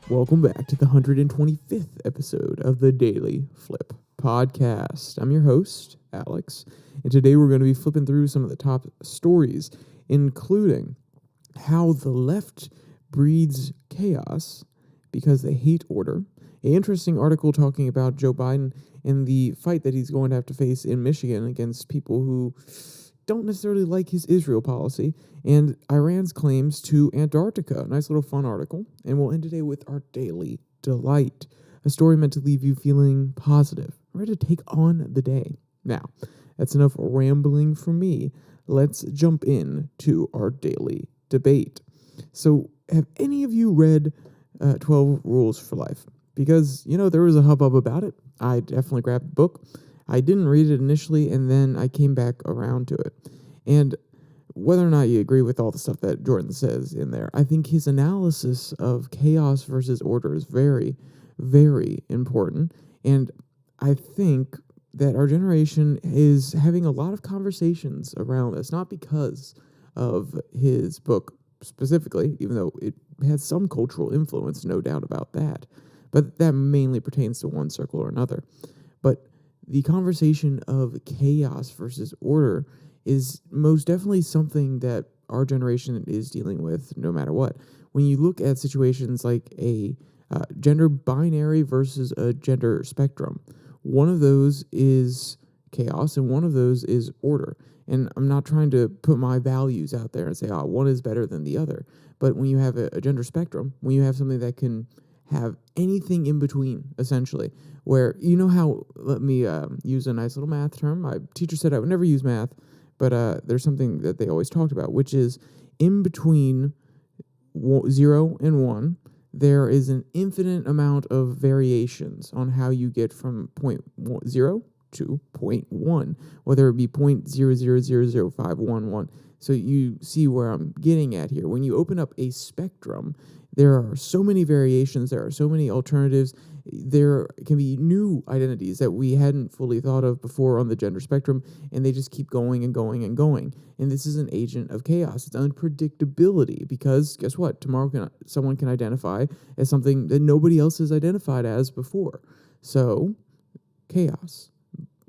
Welcome back to the 125th episode of the Daily Flip podcast. I'm your host, Alex, and today we're going to be flipping through some of the top stories, including how the left breeds chaos because they hate order, an interesting article talking about Joe Biden and the fight that he's going to have to face in Michigan against people who don't necessarily like his Israel policy, and Iran's claims to Antarctica. Nice little fun article. And we'll end today with our daily delight, a story meant to leave you feeling positive, ready to take on the day. Now, that's enough rambling from me. Let's jump in to our daily debate. So, have any of you read 12 Rules for Life? Because, there was a hubbub about it. I definitely grabbed the book. I didn't read it initially, and then I came back around to it. And whether or not you agree with all the stuff that Jordan says in there, I think his analysis of chaos versus order is very, very important. And I think that our generation is having a lot of conversations around this, not because of his book specifically, even though it has some cultural influence, no doubt about that. But that mainly pertains to one circle or another. But the conversation of chaos versus order is most definitely something that our generation is dealing with no matter what. When you look at situations like a gender binary versus a gender spectrum, one of those is chaos and one of those is order. And I'm not trying to put my values out there and say, one is better than the other. But when you have a gender spectrum, when you have something that can have anything in between, essentially, where let me use a nice little math term. My teacher said I would never use math, but there's something that they always talked about, which is in between 0 and 1, there is an infinite amount of variations on how you get from point 0 to point 1, whether it be 0.00000511. So you see where I'm getting at here. When you open up a spectrum, there are so many variations, there are so many alternatives, there can be new identities that we hadn't fully thought of before on the gender spectrum, and they just keep going and going and going. And this is an agent of chaos. It's unpredictability, because guess what? Tomorrow someone can identify as something that nobody else has identified as before. So, chaos.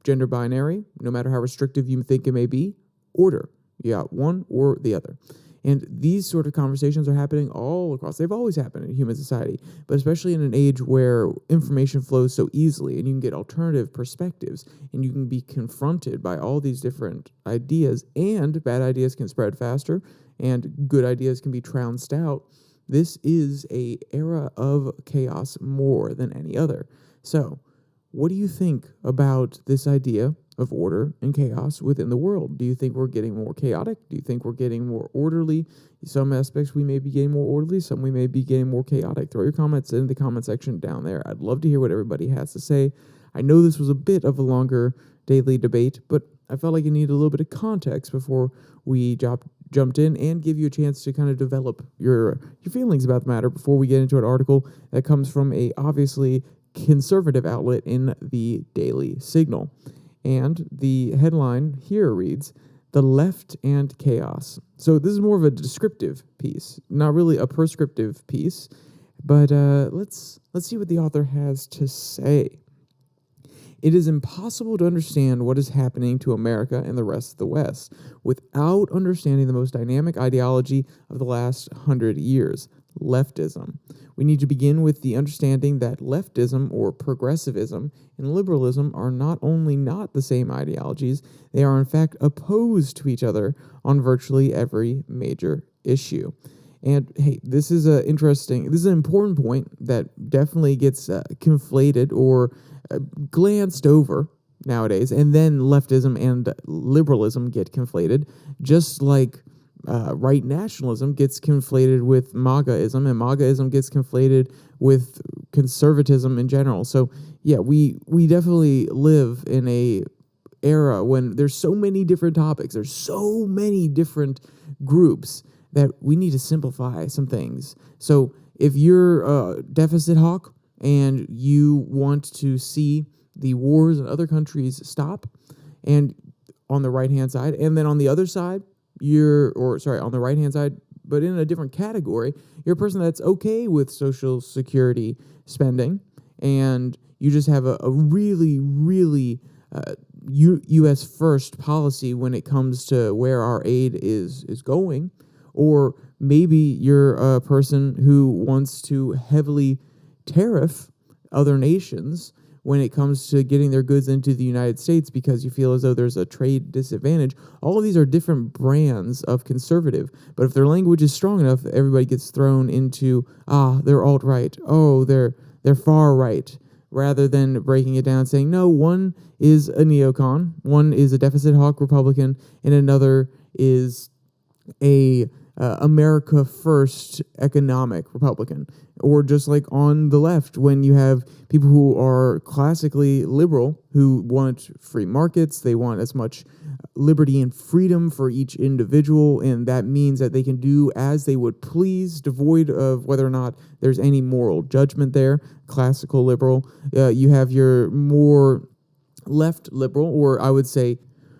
Gender binary, no matter how restrictive you think it may be, order. You got one or the other. And these sort of conversations are happening all across. They've always happened in human society, but especially in an age where information flows so easily and you can get alternative perspectives and you can be confronted by all these different ideas, and bad ideas can spread faster and good ideas can be trounced out. This is an era of chaos more than any other. So, what do you think about this idea of order and chaos within the world? Do you think we're getting more chaotic? Do you think we're getting more orderly? Some aspects we may be getting more orderly, some we may be getting more chaotic. Throw your comments in the comment section down there. I'd love to hear what everybody has to say. I know this was a bit of a longer daily debate, but I felt like you needed a little bit of context before we jumped in and give you a chance to kind of develop your feelings about the matter before we get into an article that comes from a obviously conservative outlet in the Daily Signal. And the headline here reads, "The Left and Chaos." So this is more of a descriptive piece, not really a prescriptive piece, but let's see what the author has to say. "It is impossible to understand what is happening to America and the rest of the West without understanding the most dynamic ideology of the last 100 years, leftism. We need to begin with the understanding that leftism or progressivism and liberalism are not only not the same ideologies, they are in fact opposed to each other on virtually every major issue." And hey, this is an important point that definitely gets conflated or glanced over nowadays, and then leftism and liberalism get conflated, just like right nationalism gets conflated with MAGAism, and MAGAism gets conflated with conservatism in general. So yeah, we definitely live in a era when there's so many different topics, there's so many different groups that we need to simplify some things. So if you're a deficit hawk and you want to see the wars in other countries stop, and on the right-hand side, and then on the other side, on the right-hand side, But in a different category, you're a person that's okay with Social Security spending, and you just have a really, really U.S. first policy when it comes to where our aid is going. Or maybe you're a person who wants to heavily tariff other nations when it comes to getting their goods into the United States because you feel as though there's a trade disadvantage. All of these are different brands of conservative, but if their language is strong enough, everybody gets thrown into, they're alt-right, they're far right, rather than breaking it down and saying, no, one is a neocon, one is a deficit hawk Republican, and another is a America First economic Republican. Or just like on the left, when you have people who are classically liberal, who want free markets, they want as much liberty and freedom for each individual, and that means that they can do as they would please, devoid of whether or not there's any moral judgment there. Classical liberal. You have your more left liberal, or I would say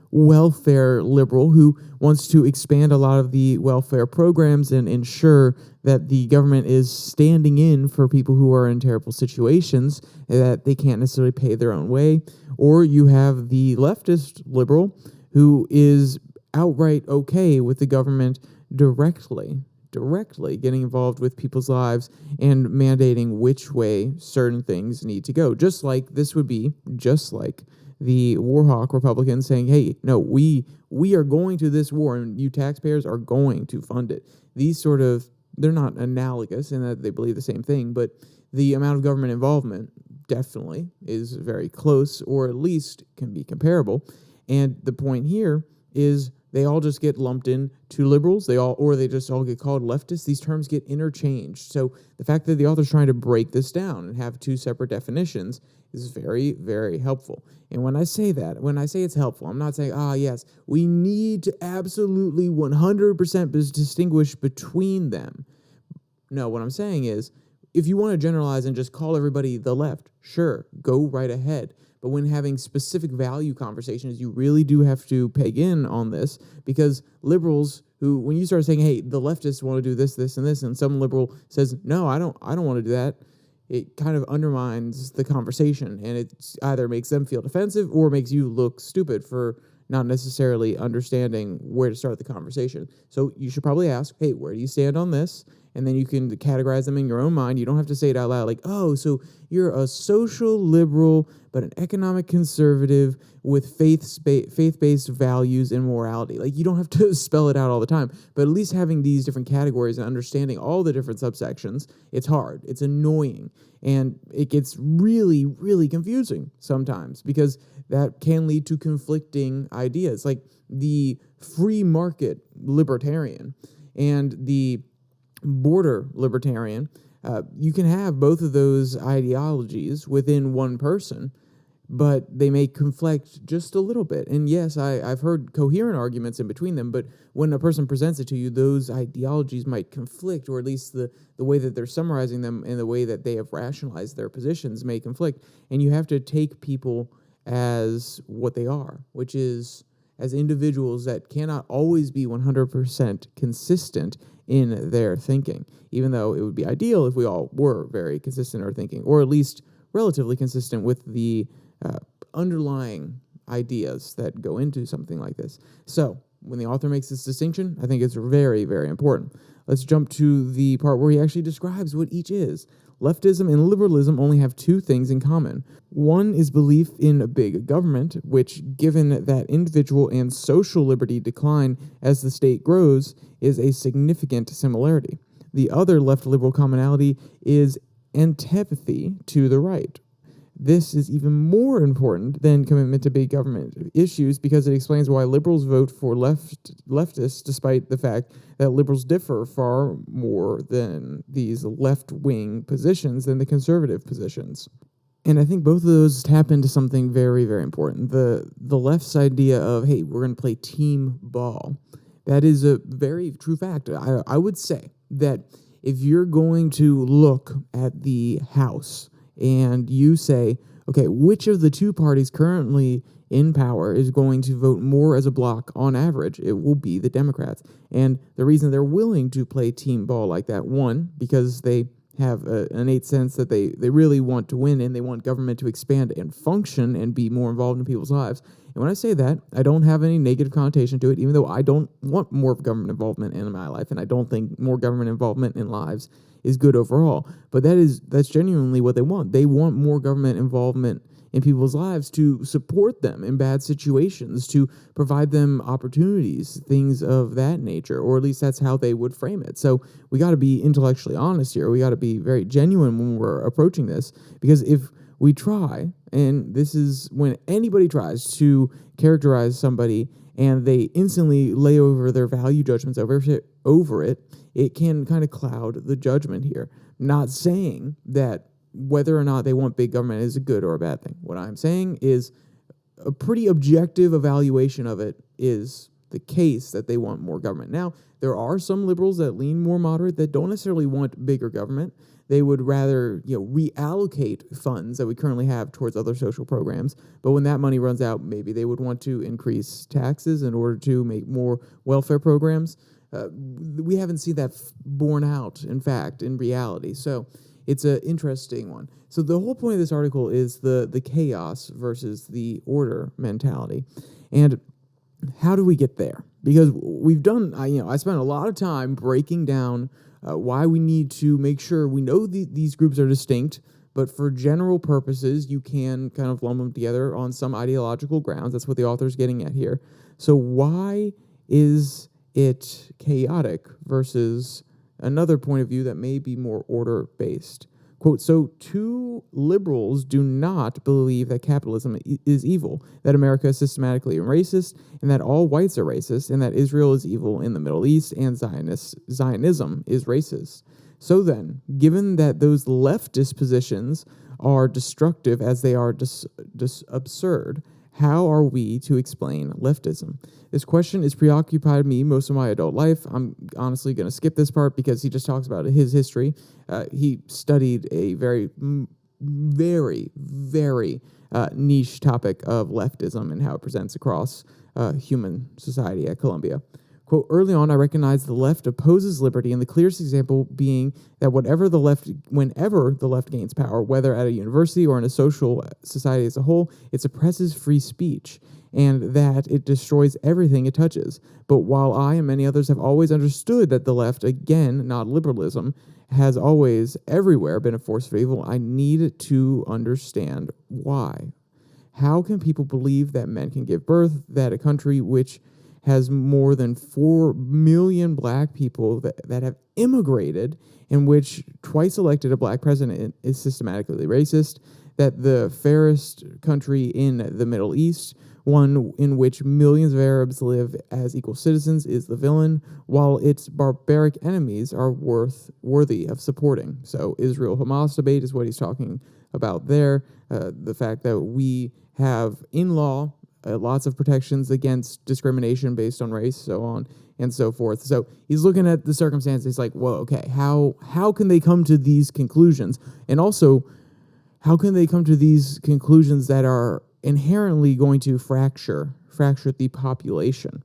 welfare liberal, who wants to expand a lot of the welfare programs and ensure that the government is standing in for people who are in terrible situations that they can't necessarily pay their own way. Or you have the leftist liberal, who is outright okay with the government directly getting involved with people's lives and mandating which way certain things need to go. Just like the Warhawk Republicans saying, hey, no, we are going to this war and you taxpayers are going to fund it. These sort of, they're not analogous in that they believe the same thing, but the amount of government involvement definitely is very close, or at least can be comparable. And the point here is they all just get lumped in to liberals. They just all get called leftists. These terms get interchanged. So the fact that the author's trying to break this down and have two separate definitions is very, very helpful. And when I say it's helpful, I'm not saying, yes, we need to absolutely 100% distinguish between them. No, what I'm saying is, if you want to generalize and just call everybody the left, sure, go right ahead. But when having specific value conversations, you really do have to peg in on this, because liberals who, when you start saying, hey, the leftists want to do this, this, and this, and some liberal says, no, I don't want to do that, it kind of undermines the conversation, and it either makes them feel defensive or makes you look stupid for not necessarily understanding where to start the conversation. So you should probably ask, hey, where do you stand on this? And then you can categorize them in your own mind. You don't have to say it out loud like, oh, so you're a social liberal, but an economic conservative with faith-based values and morality. Like, you don't have to spell it out all the time. But at least having these different categories and understanding all the different subsections, it's hard. It's annoying. And it gets really, really confusing sometimes, because that can lead to conflicting ideas. Like the free market libertarian and the border libertarian, you can have both of those ideologies within one person, but they may conflict just a little bit. And yes, I've heard coherent arguments in between them, but when a person presents it to you, those ideologies might conflict, or at least the way that they're summarizing them and the way that they have rationalized their positions may conflict. And you have to take people as what they are, which is as individuals that cannot always be 100% consistent in their thinking, even though it would be ideal if we all were very consistent in our thinking, or at least relatively consistent with the underlying ideas that go into something like this. So when the author makes this distinction, I think it's very, very important. Let's jump to the part where he actually describes what each is. Leftism and liberalism only have two things in common. One is belief in a big government, which, given that individual and social liberty decline as the state grows, is a significant similarity. The other left liberal commonality is antipathy to the right. This is even more important than commitment to big government issues, because it explains why liberals vote for leftists, despite the fact that liberals differ far more than these left-wing positions than the conservative positions. And I think both of those tap into something very, very important. The left's idea of, hey, we're going to play team ball. That is a very true fact. I would say that if you're going to look at the House and you say, okay, which of the two parties currently in power is going to vote more as a bloc on average? It will be the Democrats. And the reason they're willing to play team ball like that, one, because they have an innate sense that they really want to win and they want government to expand and function and be more involved in people's lives. And when I say that, I don't have any negative connotation to it, even though I don't want more government involvement in my life, and I don't think more government involvement in lives is good overall. But that's genuinely what they want. They want more government involvement in people's lives to support them in bad situations, to provide them opportunities, things of that nature, or at least that's how they would frame it. So we got to be intellectually honest here. We got to be very genuine when we're approaching this, because if we try, and this is when anybody tries to characterize somebody and they instantly lay over their value judgments over it, it can kind of cloud the judgment here. Not saying that whether or not they want big government is a good or a bad thing. What I'm saying is a pretty objective evaluation of it is the case that they want more government. Now, there are some liberals that lean more moderate that don't necessarily want bigger government. They would rather, reallocate funds that we currently have towards other social programs. But when that money runs out, maybe they would want to increase taxes in order to make more welfare programs. We haven't seen that borne out, in fact, in reality. So it's an interesting one. So the whole point of this article is the chaos versus the order mentality. And how do we get there? Because we've done, I spent a lot of time breaking down why we need to make sure we know these groups are distinct, but for general purposes, you can kind of lump them together on some ideological grounds. That's what the author's getting at here. So why is it chaotic versus another point of view that may be more order-based? Quote, so two liberals do not believe that capitalism is evil, that America is systematically racist, and that all whites are racist, and that Israel is evil in the Middle East, and Zionism is racist. So then, given that those leftist positions are destructive as they are absurd, how are we to explain leftism? This question has preoccupied me most of my adult life. I'm honestly going to skip this part because he just talks about his history. He studied a very, very, very niche topic of leftism and how it presents across human society at Columbia. Quote, early on, I recognized the left opposes liberty, and the clearest example being that whenever the left gains power, whether at a university or in a social society as a whole, it suppresses free speech, and that it destroys everything it touches. But while I and many others have always understood that the left, again, not liberalism, has always everywhere been a force for evil, I need to understand why. How can people believe that men can give birth, that a country which has more than 4 million black people that have immigrated, in which twice elected a black president is systematically racist, that the fairest country in the Middle East, one in which millions of Arabs live as equal citizens, is the villain, while its barbaric enemies are worthy of supporting. So Israel-Hamas debate is what he's talking about there. The fact that we have in law lots of protections against discrimination based on race, so on and so forth. So he's looking at the circumstances like, well, okay, how can they come to these conclusions? And also, how can they come to these conclusions that are inherently going to fracture the population?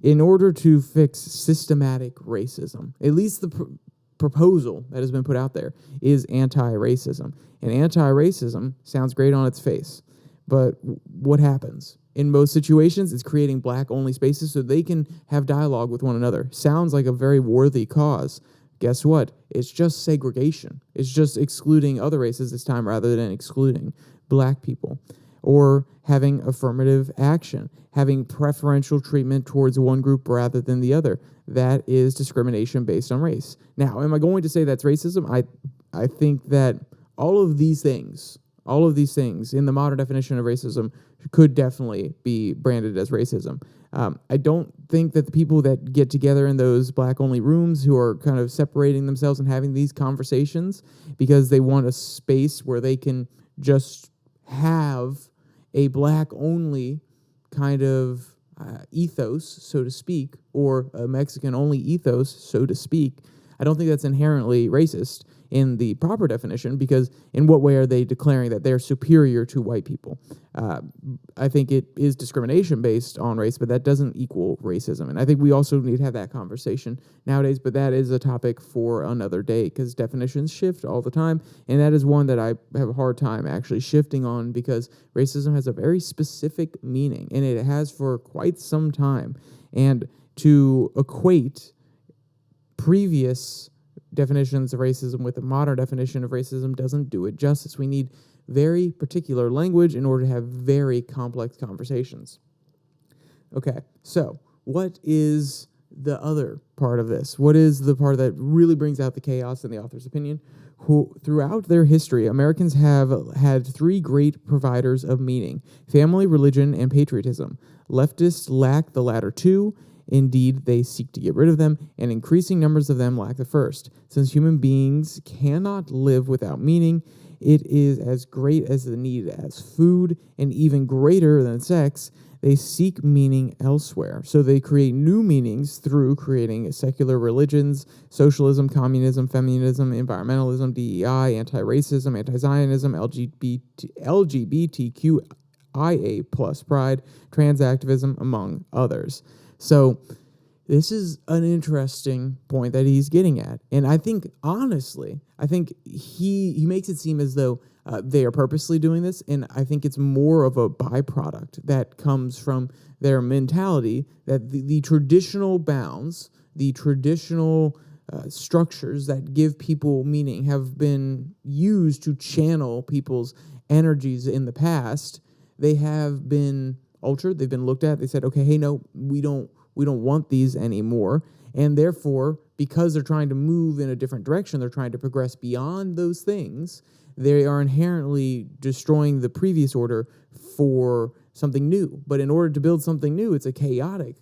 In order to fix systematic racism, at least the proposal that has been put out there is anti-racism. And anti-racism sounds great on its face. But what happens? In most situations, it's creating black-only spaces so they can have dialogue with one another. Sounds like a very worthy cause. Guess what? It's just segregation. It's just excluding other races this time rather than excluding black people. Or having affirmative action, having preferential treatment towards one group rather than the other. That is discrimination based on race. Now, am I going to say that's racism? I think that all of these things in the modern definition of racism could definitely be branded as racism. I don't think that the people that get together in those black-only rooms who are kind of separating themselves and having these conversations because they want a space where they can just have a black-only kind of ethos, so to speak, or a Mexican-only ethos, so to speak, I don't think that's inherently racist in the proper definition, because in what way are they declaring that they're superior to white people? I think it is discrimination based on race, but that doesn't equal racism. And I think we also need to have that conversation nowadays, but that is a topic for another day, because definitions shift all the time, and that is one that I have a hard time actually shifting on, because racism has a very specific meaning, and it has for quite some time. And to equate previous definitions of racism with a modern definition of racism doesn't do it justice. We need very particular language in order to have very complex conversations. Okay, so what is the other part of this? What is the part that really brings out the chaos in the author's opinion? Throughout their history, Americans have had three great providers of meaning: family, religion, and patriotism. Leftists lack the latter two. Indeed, they seek to get rid of them, and increasing numbers of them lack the first. Since human beings cannot live without meaning, it is as great as the need as food, and even greater than sex. They seek meaning elsewhere. So they create new meanings through creating secular religions, socialism, communism, feminism, environmentalism, DEI, anti-racism, anti-Zionism, LGBTQIA plus pride, trans activism, among others. So this is an interesting point that he's getting at. And I think, honestly, he makes it seem as though they are purposely doing this, and I think it's more of a byproduct that comes from their mentality that the traditional bounds, the traditional structures that give people meaning have been used to channel people's energies in the past. They have been altered. They've been looked at. They said, okay, hey, no, we don't want these anymore. And therefore, because they're trying to move in a different direction, they're trying to progress beyond those things, they are inherently destroying the previous order for something new. But in order to build something new, it's a chaotic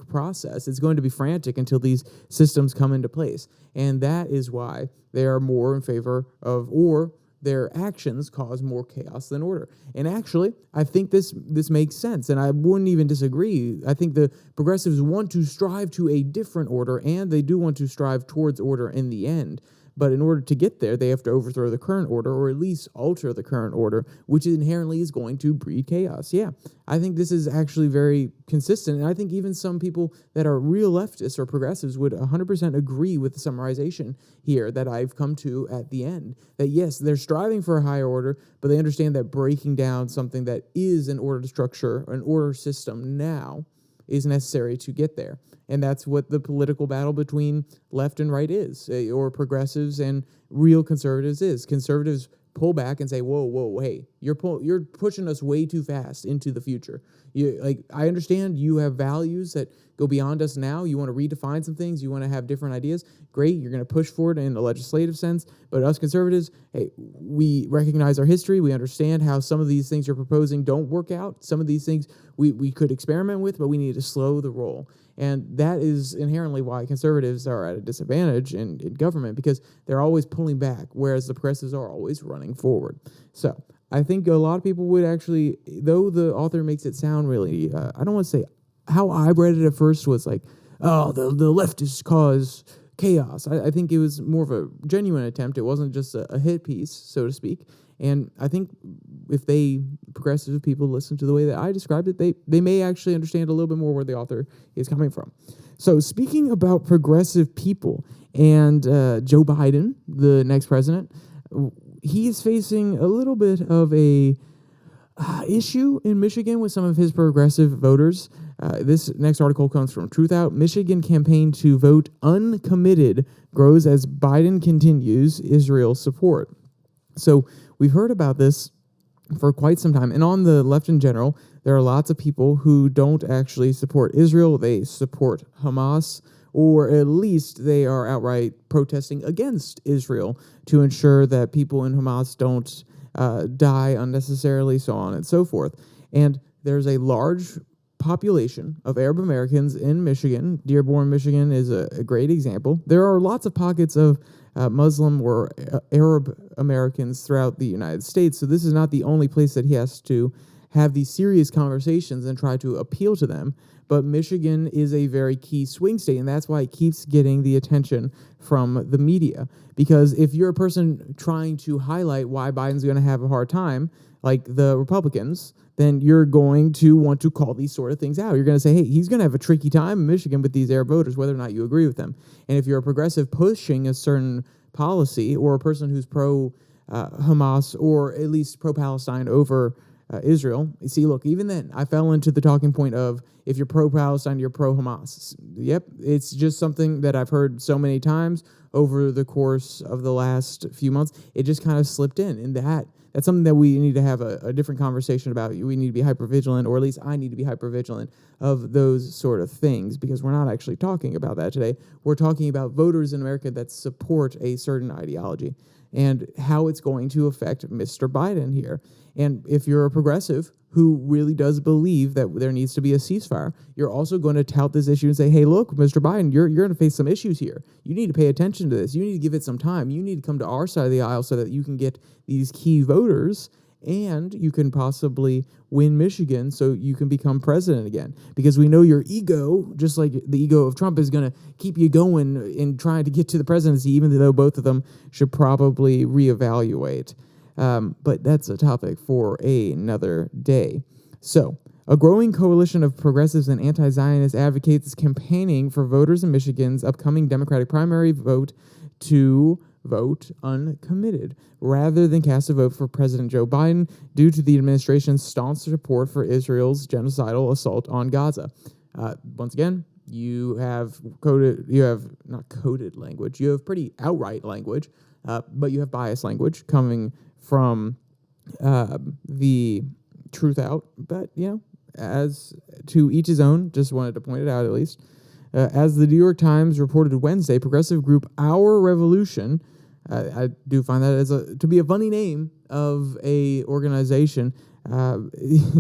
process. It's going to be frantic until these systems come into place. And that is why they are more in favor of, or their actions cause more chaos than order. And actually, I think this makes sense, and I wouldn't even disagree. I think the progressives want to strive to a different order, and they do want to strive towards order in the end. But in order to get there, they have to overthrow the current order, or at least alter the current order, which inherently is going to breed chaos. Yeah, I think this is actually very consistent, and I think even some people that are real leftists or progressives would 100% agree with the summarization here that I've come to at the end. That yes, they're striving for a higher order, but they understand that breaking down something that is an order structure, an order system now, is necessary to get there. And that's what the political battle between left and right is, or progressives and real conservatives is. Conservatives pull back and say, whoa, hey, you're pushing us way too fast into the future. I understand you have values that go beyond us now. You want to redefine some things. You want to have different ideas. Great, you're going to push for it in a legislative sense. But us conservatives, hey, we recognize our history. We understand how some of these things you're proposing don't work out. Some of these things we could experiment with, but we need to slow the roll. And that is inherently why conservatives are at a disadvantage in government, because they're always pulling back, whereas the progressives are always running forward. So I think a lot of people would actually, though the author makes it sound really, I don't want to say, how I read it at first was like, oh, the leftists cause chaos. I think it was more of a genuine attempt. It wasn't just a hit piece, so to speak. And I think if progressive people listen to the way that I described it, they may actually understand a little bit more where the author is coming from. So speaking about progressive people and Joe Biden, the next president, he is facing a little bit of a issue in Michigan with some of his progressive voters. This next article comes from Truthout. Michigan campaign to vote uncommitted grows as Biden continues Israel support. So we've heard about this for quite some time. And on the left in general, there are lots of people who don't actually support Israel. They support Hamas, or at least they are outright protesting against Israel to ensure that people in Hamas don't die unnecessarily, so on and so forth. And there's a large population of Arab Americans in Michigan. Dearborn, Michigan is a great example. There are lots of pockets of Muslim or Arab Americans throughout the United States, so this is not the only place that he has to have these serious conversations and try to appeal to them. But Michigan is a very key swing state, and that's why it keeps getting the attention from the media. Because if you're a person trying to highlight why Biden's going to have a hard time, like the Republicans, then you're going to want to call these sort of things out. You're going to say, hey, he's going to have a tricky time in Michigan with these Arab voters, whether or not you agree with them. And if you're a progressive pushing a certain policy, or a person who's pro-Hamas, or at least pro-Palestine over Israel, you see, look, even then, I fell into the talking point of, if you're pro-Palestine, you're pro-Hamas. Yep, it's just something that I've heard so many times over the course of the last few months. It just kind of slipped in, and that's something that we need to have a different conversation about. We need to be hyper-vigilant, or at least I need to be hyper-vigilant of those sort of things, because we're not actually talking about that today. We're talking about voters in America that support a certain ideology and how it's going to affect Mr. Biden here. And if you're a progressive who really does believe that there needs to be a ceasefire, you're also going to tout this issue and say, hey, look, Mr. Biden, you're going to face some issues here. You need to pay attention to this. You need to give it some time. You need to come to our side of the aisle so that you can get these key voters, and you can possibly win Michigan so you can become president again. Because we know your ego, just like the ego of Trump, is going to keep you going in trying to get to the presidency, even though both of them should probably reevaluate. But that's a topic for another day. So, a growing coalition of progressives and anti-Zionist advocates is campaigning for voters in Michigan's upcoming Democratic primary vote to vote uncommitted, rather than cast a vote for President Joe Biden, due to the administration's staunch support for Israel's genocidal assault on Gaza. Once again, you have not coded language, you have pretty outright language, but you have biased language coming from the truth out. But, as to each his own, just wanted to point it out at least. As the New York Times reported Wednesday, progressive group Our Revolution, I do find that to be a funny name of a organization.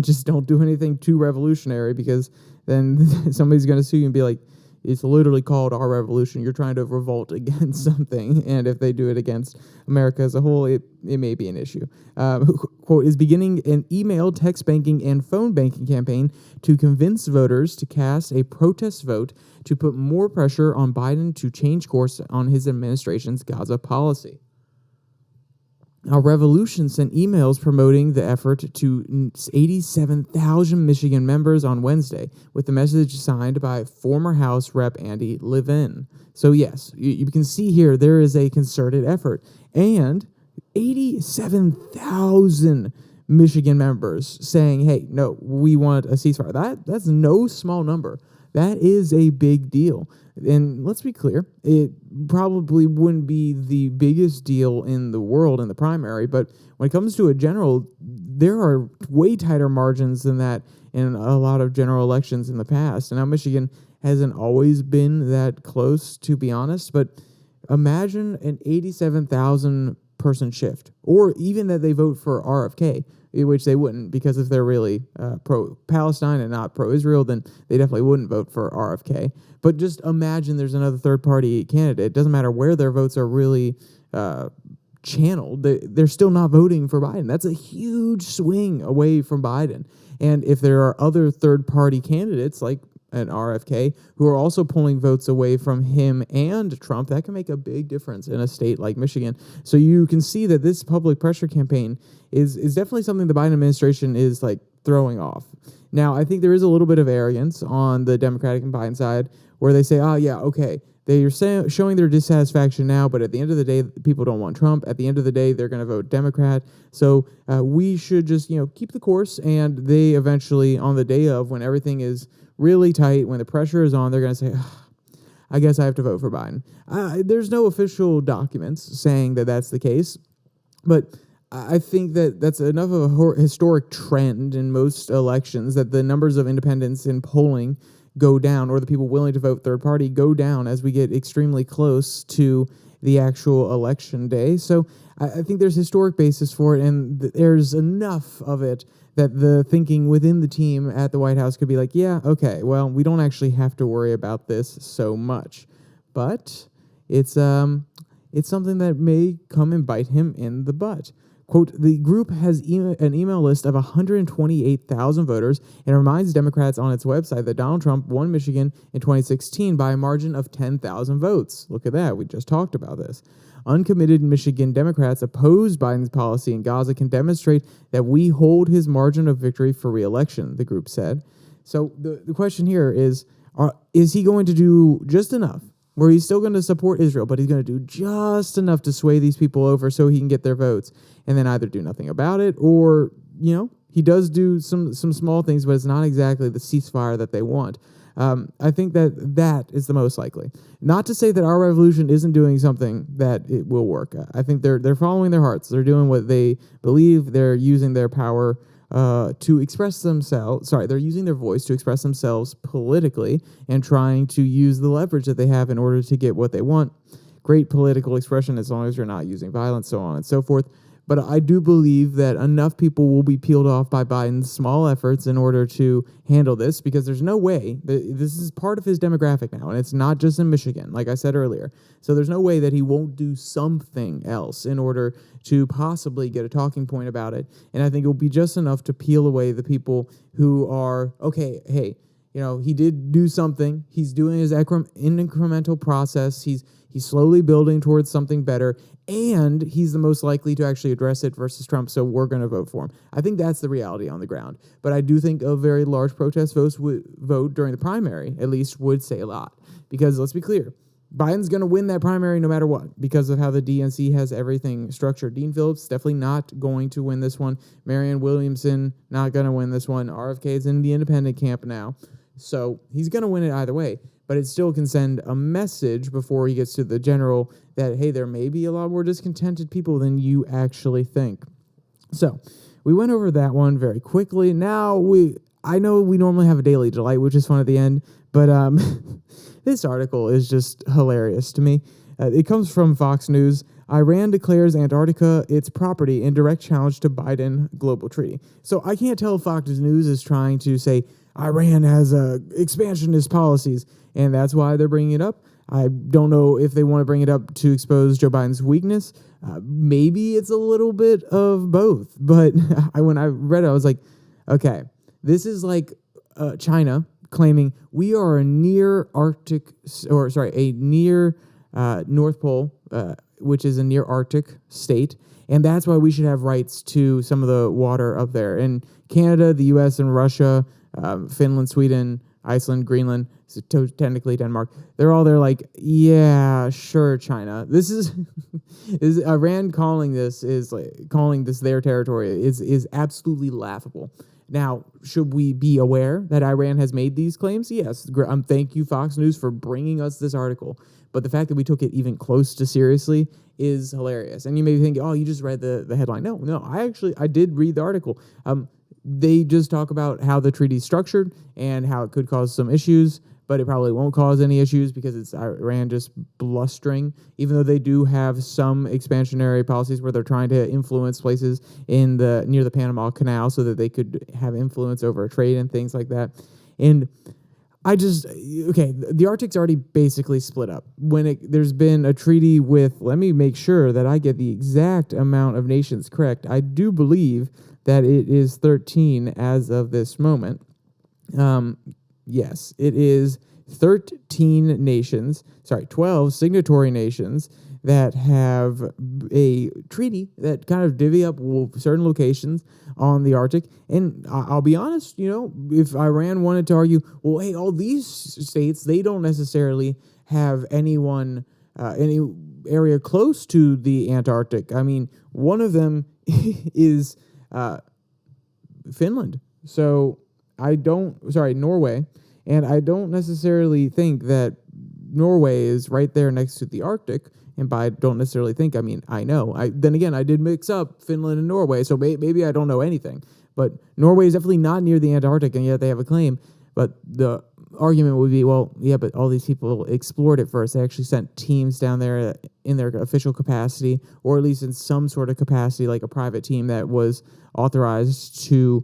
Just don't do anything too revolutionary, because then somebody's going to sue you and be like, it's literally called Our Revolution. You're trying to revolt against something, and if they do it against America as a whole, it may be an issue. Quote, is beginning an email, text banking, and phone banking campaign to convince voters to cast a protest vote to put more pressure on Biden to change course on his administration's Gaza policy. Our Revolution sent emails promoting the effort to 87,000 Michigan members on Wednesday, with the message signed by former House Rep. Andy Levin. So yes, you can see here there is a concerted effort, and 87,000 Michigan members saying, hey, no, we want a ceasefire. That's no small number. That is a big deal. And let's be clear, it probably wouldn't be the biggest deal in the world in the primary, but when it comes to a general, there are way tighter margins than that in a lot of general elections in the past. And now Michigan hasn't always been that close, to be honest, but imagine an 87,000 person shift, or even that they vote for RFK, which they wouldn't, because if they're really pro-Palestine and not pro-Israel, then they definitely wouldn't vote for RFK. But just imagine there's another third-party candidate. It doesn't matter where their votes are really channeled. They're still not voting for Biden. That's a huge swing away from Biden. And if there are other third-party candidates, like an RFK, who are also pulling votes away from him and Trump, that can make a big difference in a state like Michigan. So you can see that this public pressure campaign is definitely something the Biden administration is like throwing off. Now, I think there is a little bit of arrogance on the Democratic and Biden side, where they say, oh yeah, okay, they're showing their dissatisfaction now, but at the end of the day, people don't want Trump. At the end of the day, they're going to vote Democrat. So we should just, keep the course, and they eventually, on the day of, when everything is really tight, when the pressure is on, they're going to say, I guess I have to vote for Biden. There's no official documents saying that that's the case, but I think that that's enough of a historic trend in most elections that the numbers of independents in polling go down, or the people willing to vote third party go down as we get extremely close to the actual election day. So I think there's historic basis for it, and there's enough of it that the thinking within the team at the White House could be like, yeah, okay, well, we don't actually have to worry about this so much. But it's something that may come and bite him in the butt. Quote, the group has an email list of 128,000 voters and reminds Democrats on its website that Donald Trump won Michigan in 2016 by a margin of 10,000 votes. Look at that. We just talked about this. Uncommitted Michigan Democrats opposed Biden's policy in Gaza can demonstrate that we hold his margin of victory for re-election, the group said. So the question here is he going to do just enough where he's still going to support Israel, but he's going to do just enough to sway these people over so he can get their votes and then either do nothing about it or, he does do some small things, but it's not exactly the ceasefire that they want. I think that is the most likely. Not to say that our revolution isn't doing something that it will work. I think they're following their hearts. They're doing what they believe. They're using their power to express themselves. They're using their voice to express themselves politically and trying to use the leverage that they have in order to get what they want. Great political expression as long as you're not using violence, so on and so forth. But I do believe that enough people will be peeled off by Biden's small efforts in order to handle this, because there's no way that this is part of his demographic now, and it's not just in Michigan, like I said earlier. So there's no way that he won't do something else in order to possibly get a talking point about it. And I think it'll be just enough to peel away the people who are, okay, hey, he did do something. He's doing his incremental process. He's slowly building towards something better, and he's the most likely to actually address it versus Trump, so we're going to vote for him. I think that's the reality on the ground. But I do think a very large protest vote during the primary, at least, would say a lot. Because let's be clear, Biden's going to win that primary no matter what because of how the DNC has everything structured. Dean Phillips definitely not going to win this one. Marianne Williamson not going to win this one. RFK is in the independent camp now. So he's going to win it either way, but it still can send a message before he gets to the general that, hey, there may be a lot more discontented people than you actually think. So we went over that one very quickly. Now I know we normally have a daily delight, which is fun at the end, but this article is just hilarious to me. It comes from Fox News. Iran declares Antarctica its property in direct challenge to Biden global treaty. So I can't tell if Fox News is trying to say Iran has expansionist policies, and that's why they're bringing it up. I don't know if they want to bring it up to expose Joe Biden's weakness. Maybe it's a little bit of both. But when I read it, I was like, okay, this is like China claiming we are a near North Pole, which is a near Arctic state, and that's why we should have rights to some of the water up there. And Canada, the U.S., and Russia, Finland, Sweden, Iceland, Greenland, so technically Denmark, they're all there like, yeah, sure, China. This is Iran calling this their territory is absolutely laughable. Now, should we be aware that Iran has made these claims? Yes. Thank you, Fox News, for bringing us this article. But the fact that we took it even close to seriously is hilarious. And you may think, oh, you just read the headline. No, I did read the article. They just talk about how the treaty is structured and how it could cause some issues, but it probably won't cause any issues because it's Iran just blustering, even though they do have some expansionary policies where they're trying to influence places near the Panama Canal so that they could have influence over trade and things like that. And the Arctic's already basically split up. There's been a treaty with, let me make sure that I get the exact amount of nations correct. I do believe that it is 13 as of this moment. Yes, it is 12 signatory nations that have a treaty that kind of divvy up certain locations on the Arctic. And I'll be honest, if Iran wanted to argue, well, hey, all these states, they don't necessarily have any area close to the Antarctic. I mean, one of them is Finland. So Norway. And I don't necessarily think that Norway is right there next to the Arctic. And by don't necessarily think, I mean, I know. Then again, I did mix up Finland and Norway, so maybe I don't know anything. But Norway is definitely not near the Antarctic, and yet they have a claim. But the argument would be, well, yeah, but all these people explored it first. They actually sent teams down there in their official capacity, or at least in some sort of capacity, like a private team that was authorized to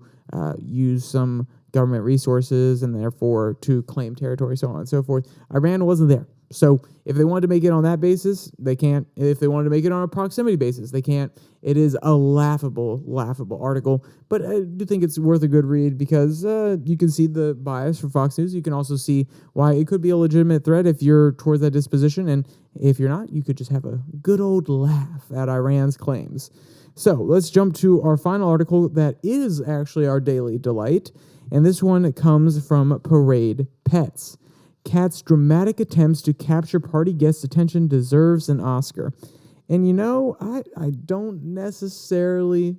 use some government resources and therefore to claim territory, so on and so forth. Iran wasn't there. So if they wanted to make it on that basis, they can't. If they wanted to make it on a proximity basis, they can't. It is a laughable article, but I do think it's worth a good read because you can see the bias from Fox News. You can also see why it could be a legitimate threat if you're towards that disposition, and if you're not, you could just have a good old laugh at Iran's claims. So let's jump to our final article that is actually our daily delight, and this one comes from Parade Pets. Cat's dramatic attempts to capture party guests' attention deserves an Oscar. And I don't necessarily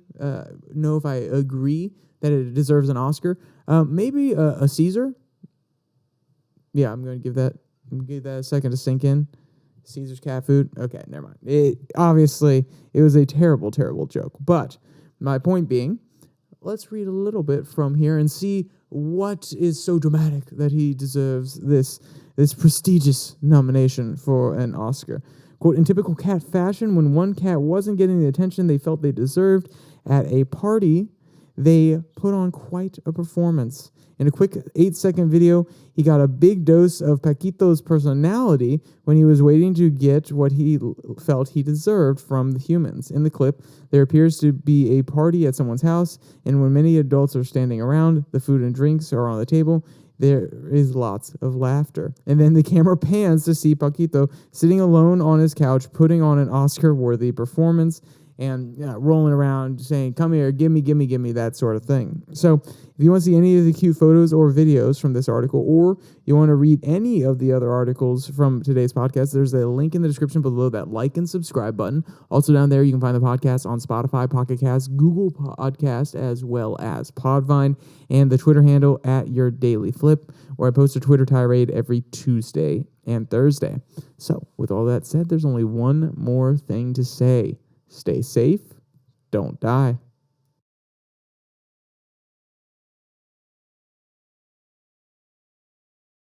know if I agree that it deserves an Oscar. Maybe a Caesar. Yeah, I'm going to give that a second to sink in. Caesar's cat food. Okay, never mind. It was a terrible, terrible joke. But my point being, let's read a little bit from here and see what is so dramatic that he deserves this prestigious nomination for an Oscar. Quote, in typical cat fashion, when one cat wasn't getting the attention they felt they deserved at a party, they put on quite a performance. In a quick 8-second video, he got a big dose of Paquito's personality when he was waiting to get what he felt he deserved from the humans. In the clip, there appears to be a party at someone's house, and when many adults are standing around, the food and drinks are on the table, there is lots of laughter. And then the camera pans to see Paquito sitting alone on his couch, putting on an Oscar-worthy performance, and rolling around saying, come here, gimme, that sort of thing. So if you want to see any of the cute photos or videos from this article, or you want to read any of the other articles from today's podcast, there's a link in the description below that like and subscribe button. Also down there, you can find the podcast on Spotify, Pocket Cast, Google Podcast, as well as Podvine, and the Twitter handle at Your Daily Flip, where I post a Twitter tirade every Tuesday and Thursday. So with all that said, there's only one more thing to say. Stay safe, don't die.